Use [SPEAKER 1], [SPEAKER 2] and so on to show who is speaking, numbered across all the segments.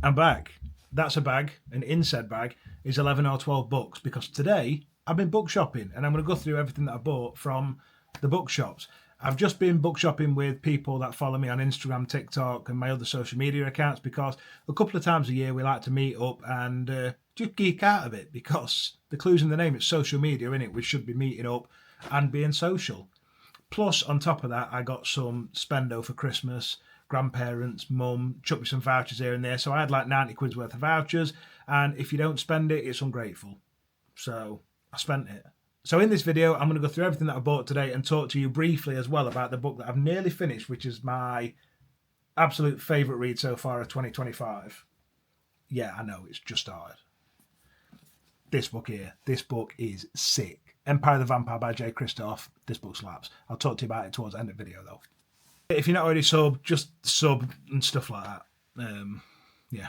[SPEAKER 1] I'm back. That's a bag, and in said bag is 11 or 12 books, because today I've been book shopping and I'm going to go through everything that I bought from the bookshops. I've just been book shopping with people that follow me on Instagram, TikTok, and my other social media accounts, because a couple of times a year we like to meet up and just geek out of it, because the clue's in the name, it's social media, innit? We should be meeting up and being social. Plus, on top of that, I got some spendo for Christmas. Grandparents, mum, chucked me some vouchers here and there. So I had like 90 quid's worth of vouchers. And if you don't spend it, it's ungrateful. So I spent it. So in this video, I'm going to go through everything that I bought today and talk to you briefly as well about the book that I've nearly finished, which is my absolute favourite read so far of 2025. Yeah, I know, it's just started. This book here, this book is sick. Empire of the Vampire by J. Christoph. This book slaps. I'll talk to you about it towards the end of the video though. If you're not already sub, just sub and stuff like that. Yeah.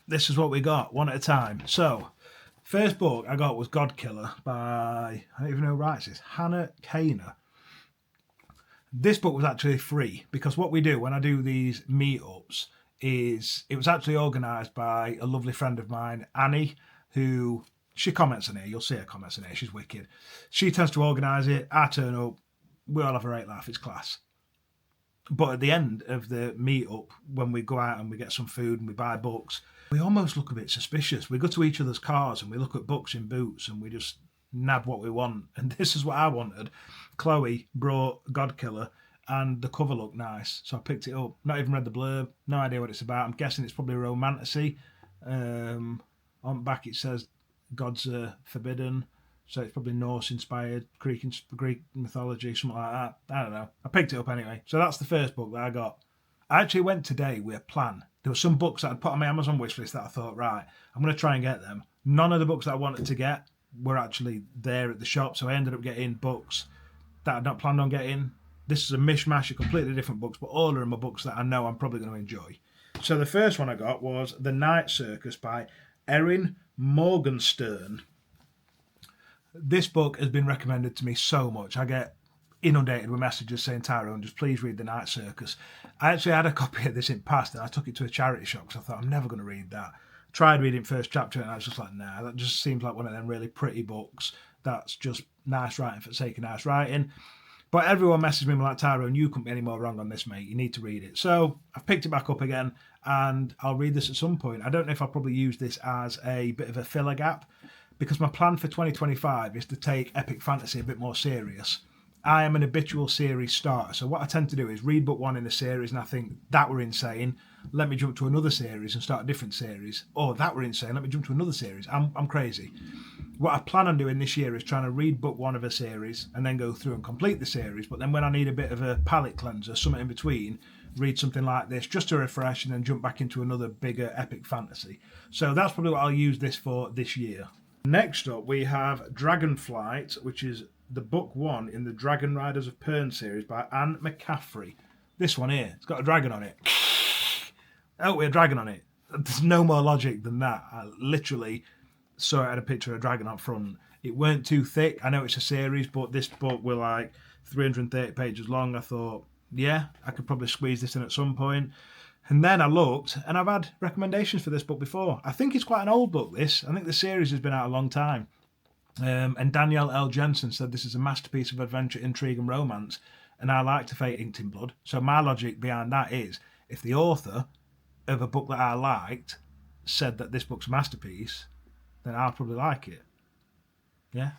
[SPEAKER 1] This is what we got, one at a time. So, first book I got was God Killer by, I don't even know who writes this, Hannah Kaner. This book was actually free, because what we do when I do these meetups is, it was actually organised by a lovely friend of mine, Annie, who, she comments on here, you'll see her comments on here, she's wicked. She tends to organise it, I turn up, we all have a right laugh, it's class. But at the end of the meet-up, when we go out and we get some food and we buy books, we almost look a bit suspicious. We go to each other's cars and we look at books in boots and we just nab what we want. And this is what I wanted. Chloe brought God Killer and the cover looked nice, so I picked it up. Not even read the blurb, no idea what it's about. I'm guessing it's probably a romantasy. On the back it says Gods are forbidden. So it's probably Norse-inspired, Greek mythology, something like that. I don't know. I picked it up anyway. So that's the first book that I got. I actually went today with a plan. There were some books that I'd put on my Amazon wishlist that I thought, right, I'm going to try and get them. None of the books that I wanted to get were actually there at the shop, so I ended up getting books that I'd not planned on getting. This is a mishmash of completely different books, but all of them are books that I know I'm probably going to enjoy. So the first one I got was The Night Circus by Erin Morgenstern. This book has been recommended to me so much. I get inundated with messages saying, Tyrone, just please read The Night Circus. I actually had a copy of this in past and I took it to a charity shop because I thought I'm never going to read that. Tried reading first chapter and I was just like, nah, that just seems like one of them really pretty books that's just nice writing for the sake of nice writing. But everyone messaged me like, Tyrone, you couldn't be any more wrong on this, mate. You need to read it. So I've picked it back up again and I'll read this at some point. I don't know if I'll probably use this as a bit of a filler gap, because my plan for 2025 is to take epic fantasy a bit more serious. I am an habitual series starter, so what I tend to do is read book one in a series and I think, that were insane, let me jump to another series and start a different series. Or that were insane, let me jump to another series. I'm crazy. What I plan on doing this year is trying to read book one of a series and then go through and complete the series, but then when I need a bit of a palate cleanser, something in between, read something like this just to refresh and then jump back into another bigger epic fantasy. So that's probably what I'll use this for this year. Next up, we have Dragonflight, which is the book one in the Dragon Riders of Pern series by Anne McCaffrey. This one here, it's got a dragon on it. Oh, a dragon on it. There's no more logic than that. I literally saw it had a picture of a dragon up front. It weren't too thick. I know it's a series, but this book was like 330 pages long. I thought, yeah, I could probably squeeze this in at some point. And then I looked, and I've had recommendations for this book before. I think it's quite an old book, this. I think the series has been out a long time. And Danielle L. Jensen said this is a masterpiece of adventure, intrigue, and romance. And I like To Fate Inked in Blood. So my logic behind that is, if the author of a book that I liked said that this book's a masterpiece, then I'll probably like it. Yeah.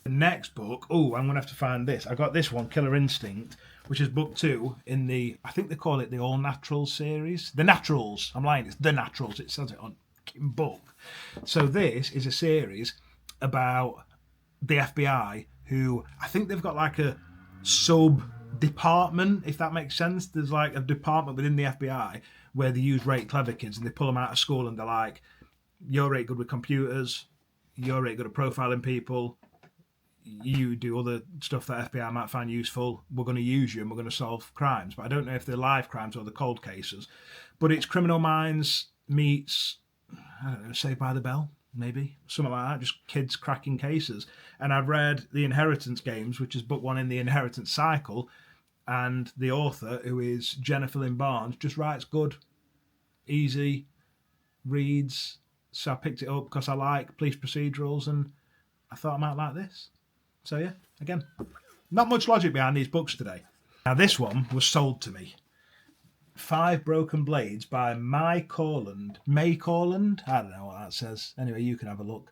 [SPEAKER 1] The next book, I'm going to have to find this. I got this one, Killer Instinct, which is book two in the, I think they call it the All Naturals series. The Naturals. I'm lying, it's The Naturals. It says it on book. So this is a series about the FBI, who I think they've got like a sub-department, if that makes sense. There's like a department within the FBI where they use rate clever kids and they pull them out of school and they're like, you're rate good with computers, you're rate good at profiling people, you do other stuff that FBI might find useful, we're going to use you and we're going to solve crimes. But I don't know if they're live crimes or the cold cases. But it's Criminal Minds meets, I don't know, Saved by the Bell, maybe. Something like that, just kids cracking cases. And I've read The Inheritance Games, which is book one in the Inheritance cycle. And the author, who is Jennifer Lynn Barnes, just writes good, easy, reads, so I picked it up because I like police procedurals and I thought I might like this. So yeah, again, not much logic behind these books today. Now this one was sold to me. 5 Broken Blades by May Corland. I don't know what that says. Anyway, you can have a look.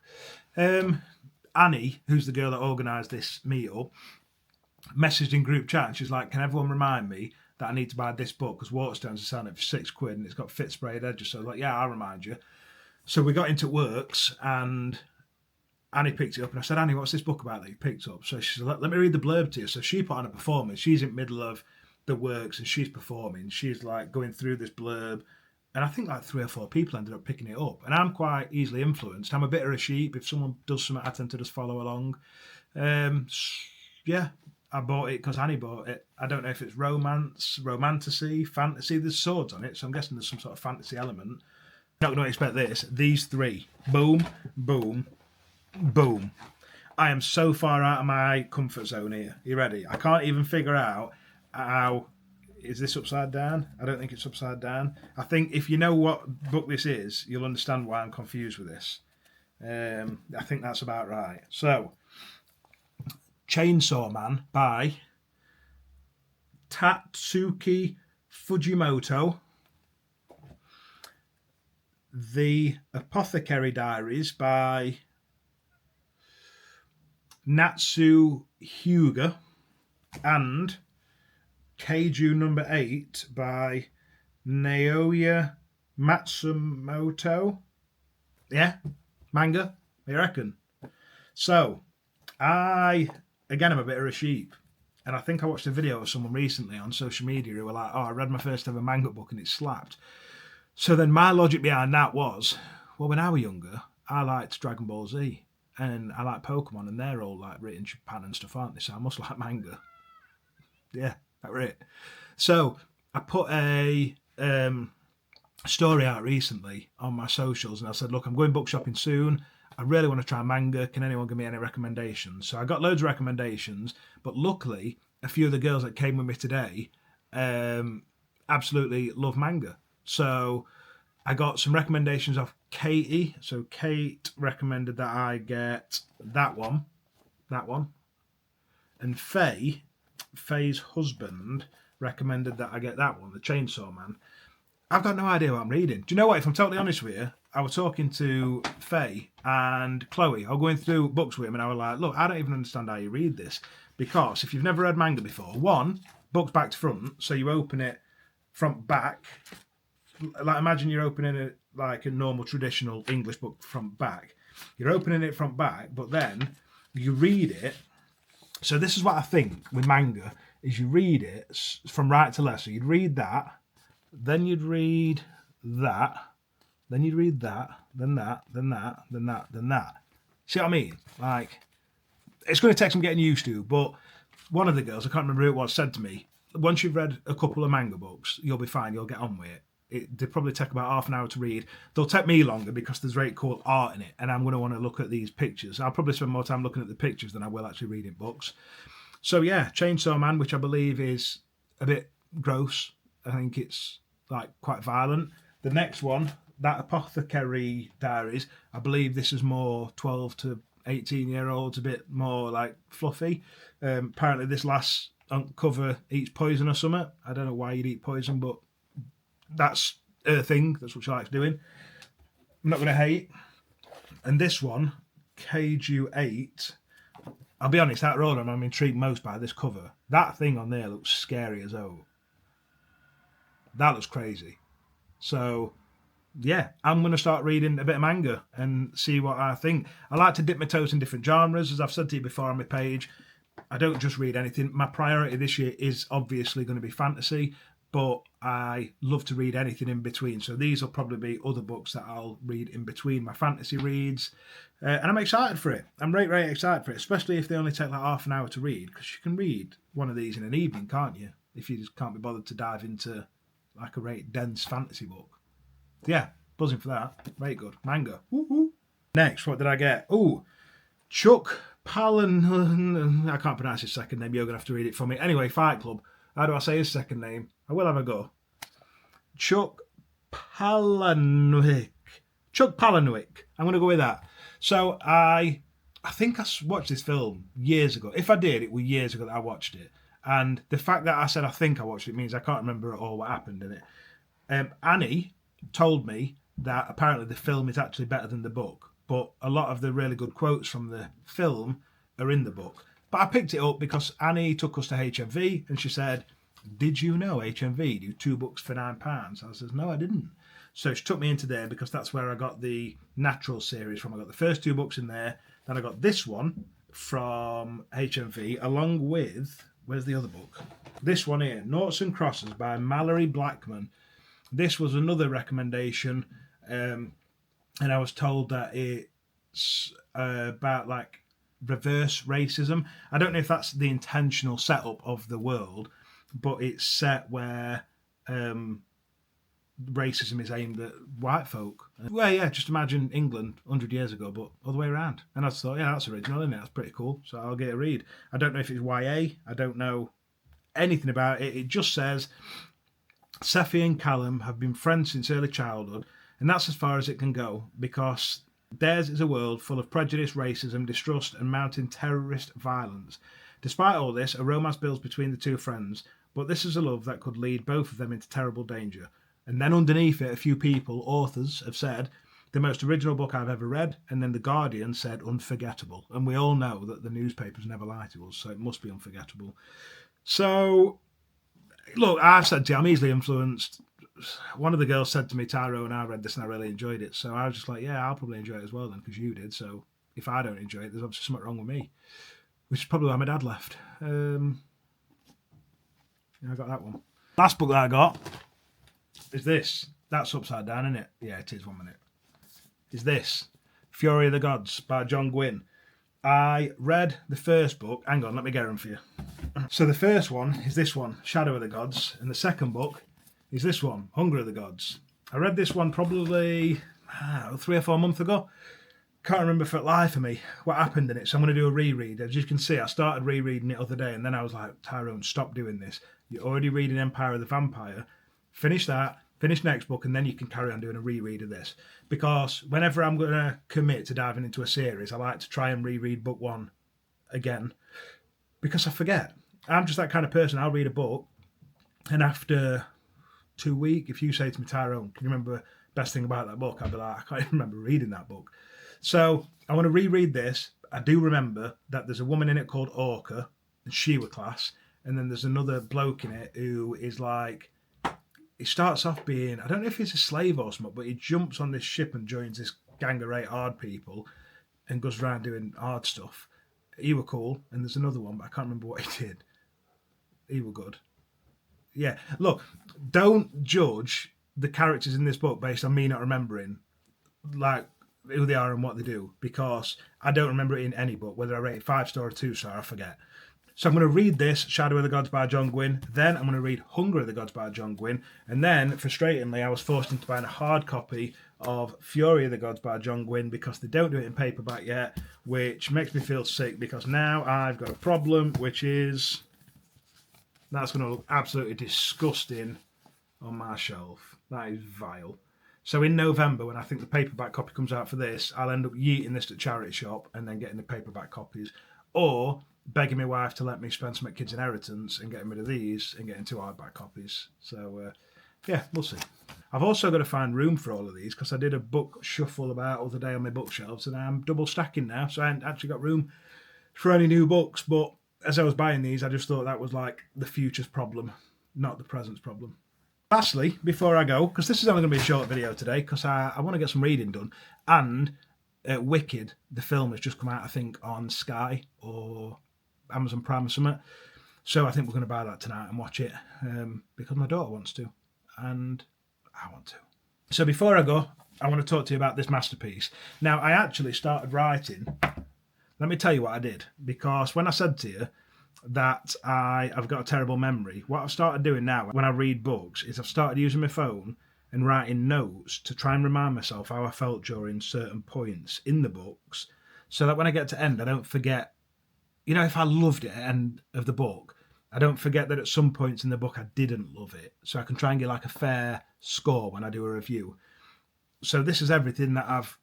[SPEAKER 1] Annie, who's the girl that organised this meetup, messaged in group chat and she's like, can everyone remind me that I need to buy this book because Waterstones are selling it for £6 and it's got fit sprayed edges. So I was like, yeah, I'll remind you. So we got into Works and Annie picked it up and I said, Annie, what's this book about that you picked up? So she said, let me read the blurb to you. So she put on a performance. She's in the middle of the Works and she's performing. She's like going through this blurb. And I think like 3 or 4 people ended up picking it up. And I'm quite easily influenced. I'm a bit of a sheep. If someone does something, I tend to just follow along. Yeah, I bought it because Annie bought it. I don't know if it's romance, romantasy, fantasy. There's swords on it, so I'm guessing there's some sort of fantasy element. Not going to expect this. These 3. Boom, boom, boom. I am so far out of my comfort zone here. You ready? I can't even figure out how... Is this upside down? I don't think it's upside down. I think if you know what book this is, you'll understand why I'm confused with this. I think that's about right. So, Chainsaw Man by Tatsuki Fujimoto. The Apothecary Diaries by Natsu Hyuga. And Keiju number 8 by Naoya Matsumoto. Yeah, manga, you reckon? So, I'm a bit of a sheep. And I think I watched a video of someone recently on social media who were like, oh, I read my first ever manga book and it slapped. So then my logic behind that was, well, when I was younger, I liked Dragon Ball Z. And I like Pokemon and they're all like written in Japan and stuff, aren't they? So I must like manga. Yeah. That was it. So I put a story out recently on my socials and I said, look, I'm going book shopping soon. I really want to try manga. Can anyone give me any recommendations? So I got loads of recommendations, but luckily a few of the girls that came with me today absolutely love manga. So I got some recommendations of Katie. So Kate recommended that I get that one. And Faye's husband recommended that I get that one, the Chainsaw Man. I've got no idea what I'm reading. Do you know what? If I'm totally honest with you, I was talking to Faye and Chloe. I was going through books with them and I was like, look, I don't even understand how you read this. Because if you've never read manga before, one, book's back to front, so you open it front back. Like imagine you're opening it like a normal traditional English book front back. You're opening it front back, but then you read it. So this is what I think with manga, is you read it from right to left. So you'd read that, then you'd read that, then you'd read that, then that, then that, then that, then that. See what I mean? Like, it's going to take some getting used to, but one of the girls, I can't remember who it was, said to me, once you've read a couple of manga books, you'll be fine, you'll get on with it. They probably take about half an hour to read. They'll take me longer because there's very cool art in it, and I'm going to want to look at these pictures. I'll probably spend more time looking at the pictures than I will actually reading books. So yeah, Chainsaw Man, which I believe is a bit gross. I think it's like quite violent. The next one, that Apothecary Diaries, I believe this is more 12 to 18-year-olds, a bit more like fluffy. Apparently this last cover eats poison or something. I don't know why you'd eat poison, but that's her thing. That's what she likes doing. I'm not going to hate. And this one, Keiju 8, I'll be honest, that roller I'm intrigued most by this cover. That thing on there looks scary as hell. That looks crazy. So, yeah, I'm going to start reading a bit of manga and see what I think. I like to dip my toes in different genres. As I've said to you before on my page, I don't just read anything. My priority this year is obviously going to be fantasy, but I love to read anything in between. So these will probably be other books that I'll read in between my fantasy reads. And I'm excited for it. I'm very, very excited for it, especially if they only take like half an hour to read, because you can read one of these in an evening, can't you? If you just can't be bothered to dive into like a very dense fantasy book. Yeah, buzzing for that. Very good. Manga. Woo-hoo. Next, what did I get? Oh, Chuck Palahniuk. I can't pronounce his second name. You're going to have to read it for me. Anyway, Fight Club. How do I say his second name? I will have a go. Chuck Palahniuk. Chuck Palahniuk. I'm going to go with that. So I think I watched this film years ago. If I did, it was years ago that I watched it. And the fact that I said I think I watched it means I can't remember at all what happened in it. Annie told me that apparently the film is actually better than the book, but a lot of the really good quotes from the film are in the book. But I picked it up because Annie took us to HMV and she said, "Did you know HMV do 2 books for £9?" I says, "No, I didn't." So she took me into there because that's where I got the Natural series from. I got the first 2 books in there. Then I got this one from HMV along with, where's the other book? This one here, Noughts and Crosses by Mallory Blackman. This was another recommendation, and I was told that it's about like reverse racism. I don't know if that's the intentional setup of the world, but it's set where racism is aimed at white folk. Well, yeah, just imagine England 100 years ago, but other way around. And I thought, yeah, that's original, isn't it? That's pretty cool. So I'll get a read. I don't know if it's YA. I don't know anything about it. It just says Seffi and Callum have been friends since early childhood, and that's as far as it can go, because theirs is a world full of prejudice, racism, distrust, and mounting terrorist violence. Despite all this, a romance builds between the 2 friends, but this is a love that could lead both of them into terrible danger. And then underneath it, a few people, authors, have said, the most original book I've ever read, and then The Guardian said unforgettable. And we all know that the newspapers never lie to us, so it must be unforgettable. So, look, I've said to you, I'm easily influenced. One of the girls said to me, Tyrone, I read this and I really enjoyed it. So I was just like, yeah, I'll probably enjoy it as well then, because you did. So if I don't enjoy it, there's obviously something wrong with me, which is probably why my dad left. Yeah, I got that one. Last book that I got is this. That's upside down, isn't it? Yeah, it is. 1 minute. Is this Fury of the Gods by John Gwynne. I read the first book. Hang on, let me get them for you. So the first one is this one, Shadow of the Gods, and the second book is this one, Hunger of the Gods. I read this one probably 3 or 4 months ago. Can't remember for life of me what happened in it, so I'm going to do a reread. As you can see, I started rereading it the other day, and then I was like, Tyrone, stop doing this. You're already reading Empire of the Vampire. Finish that, finish next book, and then you can carry on doing a reread of this. Because whenever I'm going to commit to diving into a series, I like to try and reread book 1 again, because I forget. I'm just that kind of person. I'll read a book, and after 2 weeks, if you say to me, Tyrone, can you remember the best thing about that book? I'll be like, I can't even remember reading that book. So I want to reread this. I do remember that there's a woman in it called Orca, and she were class. And then there's another bloke in it who is like, he starts off being, I don't know if he's a slave or something, but he jumps on this ship and joins this gang of 8 hard people and goes around doing hard stuff. He were cool. And there's another one, but I can't remember what he did. He were good. Yeah, look, don't judge the characters in this book based on me not remembering like who they are and what they do, because I don't remember it in any book, whether I rate it 5-star or 2-star, I forget. So I'm going to read this, Shadow of the Gods by John Gwynne, then I'm going to read Hunger of the Gods by John Gwynne, and then, frustratingly, I was forced into buying a hard copy of Fury of the Gods by John Gwynne because they don't do it in paperback yet, which makes me feel sick, because now I've got a problem, which is that's going to look absolutely disgusting on my shelf. That is vile. So in November, when I think the paperback copy comes out for this, I'll end up yeeting this to charity shop and then getting the paperback copies, or begging my wife to let me spend some at kids' inheritance and getting rid of these and getting 2 hardback copies. So yeah, we'll see. I've also got to find room for all of these, because I did a book shuffle about the other day on my bookshelves, and I'm double stacking now, so I haven't actually got room for any new books. But as I was buying these, I just thought that was like the future's problem, not the present's problem. Lastly, before I go, because this is only going to be a short video today, because I want to get some reading done, and Wicked, the film, has just come out, I think, on Sky or Amazon Prime or something. So I think we're going to buy that tonight and watch it, because my daughter wants to, and I want to. So before I go, I want to talk to you about this masterpiece. Now, I actually started writing. Let me tell you what I did, because when I said to you that I've got a terrible memory, what I've started doing now when I read books is I've started using my phone and writing notes to try and remind myself how I felt during certain points in the books, so that when I get to end, I don't forget. You know, if I loved it at the end of the book, I don't forget that at some points in the book I didn't love it, so I can try and get like a fair score when I do a review. So this is everything that I've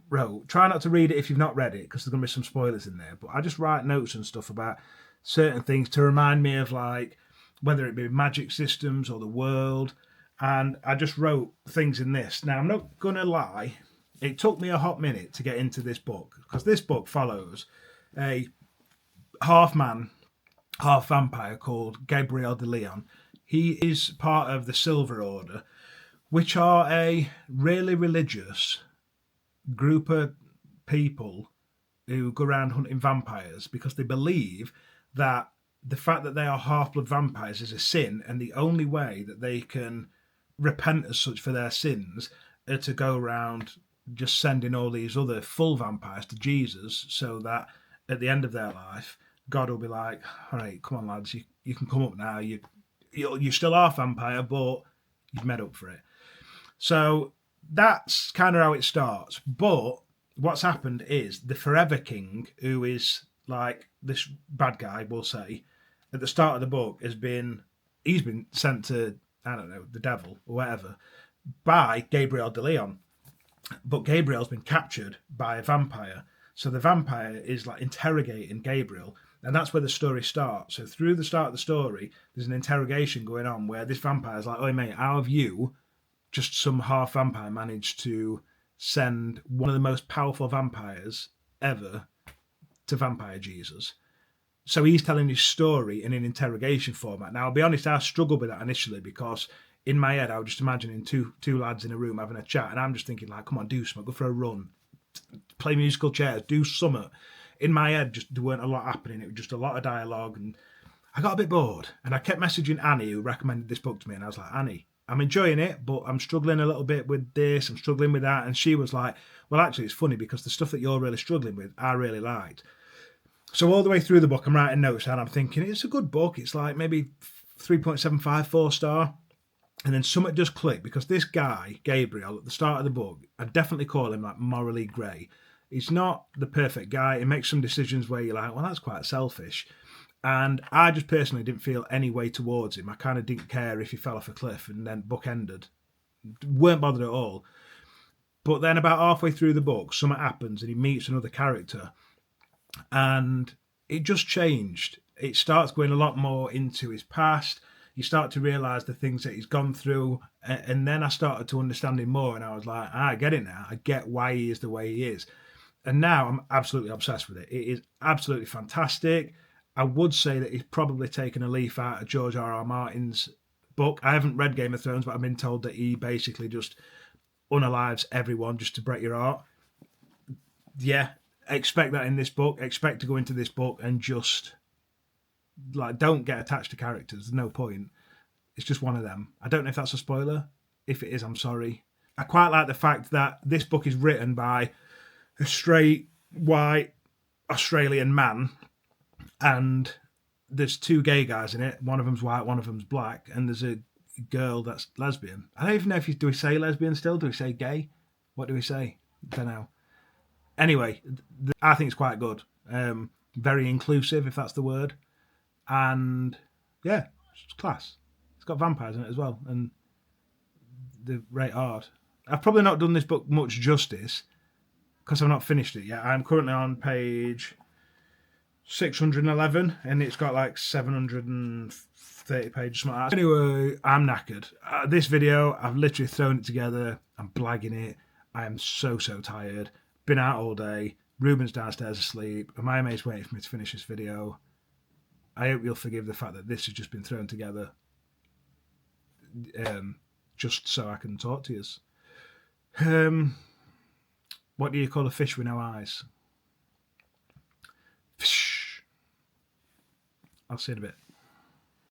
[SPEAKER 1] wrote. Try not to read it if you've not read it, because there's going to be some spoilers in there. But I just write notes and stuff about certain things to remind me of, like, whether it be magic systems or the world. And I just wrote things in this. Now, I'm not going to lie. It took me a hot minute to get into this book, because this book follows a half man, half vampire called Gabriel de Leon. He is part of the Silver Order, which are a really religious group of people who go around hunting vampires because they believe that the fact that they are half-blood vampires is a sin, and the only way that they can repent as such for their sins are to go around just sending all these other full vampires to Jesus, so that at the end of their life, God will be like, all right, come on, lads, you can come up now. You're still half vampire, but you've made up for it. So that's kind of how it starts. But what's happened is the Forever King, who is like this bad guy, we'll say, at the start of the book, he's been sent to, I don't know, the devil or whatever, by Gabriel de Leon. But Gabriel's been captured by a vampire. So the vampire is like interrogating Gabriel, and that's where the story starts. So through the start of the story, there's an interrogation going on where this vampire's like, oh mate, how have you, just some half vampire, managed to send one of the most powerful vampires ever to vampire Jesus? So he's telling his story in an interrogation format. Now, I'll be honest, I struggled with that initially, because in my head I was just imagining two lads in a room having a chat, and I'm just thinking, like, come on, do something, go for a run, play musical chairs, do something. In my head, just there weren't a lot happening. It was just a lot of dialogue, and I got a bit bored. And I kept messaging Annie, who recommended this book to me, and I was like, Annie, I'm enjoying it, but I'm struggling a little bit with this, I'm struggling with that. And she was like, well, actually, it's funny, because the stuff that you're really struggling with, I really liked. So all the way through the book, I'm writing notes, and I'm thinking, it's a good book. It's like maybe 3.75, 4 star. And then something just clicked, because this guy, Gabriel, at the start of the book, I definitely call him like morally grey. He's not the perfect guy. He makes some decisions where you're like, well, that's quite selfish. And I just personally didn't feel any way towards him. I kind of didn't care if he fell off a cliff and then book ended. Weren't bothered at all. But then about halfway through the book, something happens and he meets another character. And it just changed. It starts going a lot more into his past. You start to realise the things that he's gone through. And then I started to understand him more. And I was like, I get it now. I get why he is the way he is. And now I'm absolutely obsessed with it. It is absolutely fantastic. I would say that he's probably taken a leaf out of George R.R. Martin's book. I haven't read Game of Thrones, but I've been told that he basically just unalives everyone just to break your heart. Yeah, expect that in this book. Expect to go into this book and just, like, don't get attached to characters. There's no point. It's just one of them. I don't know if that's a spoiler. If it is, I'm sorry. I quite like the fact that this book is written by a straight, white, Australian man, and there's two gay guys in it. One of them's white, one of them's black, and there's a girl that's lesbian. I don't even know do we say lesbian still? Do we say gay? What do we say? I don't know. Anyway, I think it's quite good. Very inclusive, if that's the word. And yeah, it's class. It's got vampires in it as well, and they're right hard. I've probably not done this book much justice because I've not finished it yet. I'm currently on page 611, and it's got like 730 pages. Something like that. Anyway, I'm knackered. This video, I've literally thrown it together. I'm blagging it. I am so tired. Been out all day. Ruben's downstairs asleep, and my mate's waiting for me to finish this video. I hope you'll forgive the fact that this has just been thrown together just so I can talk to you. What do you call a fish with no eyes? Fish. I'll see you in a bit.